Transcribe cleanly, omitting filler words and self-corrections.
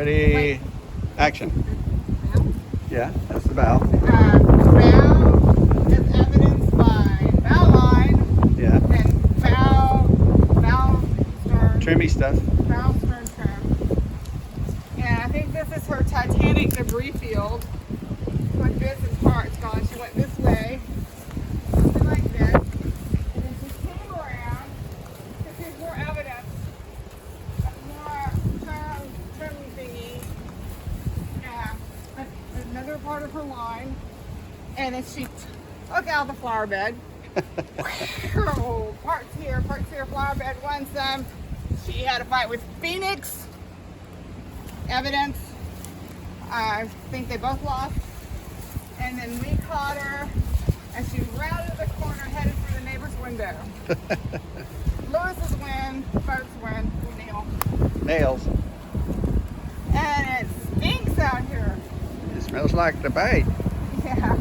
Ready, action. Well, Yeah, that's the bow. bow is evidenced by bow line Yeah, and bow stern, trimmy stuff. bow stern trim. And I think this is her Titanic debris field with bits and parts gone. She went this way, something like this. And then she came around to see more evidence, more trim thingy. Yeah, another part of her line. And then she took out the flower bed. Parts here, flower bed. Once she had a fight with Phoenix. Evidence. I think they both lost. And then we caught her and she rounded the corner headed for the neighbor's window. Lewis's win, folks win, Neil. Nails. And it stinks out here. It smells like the bait. Yeah.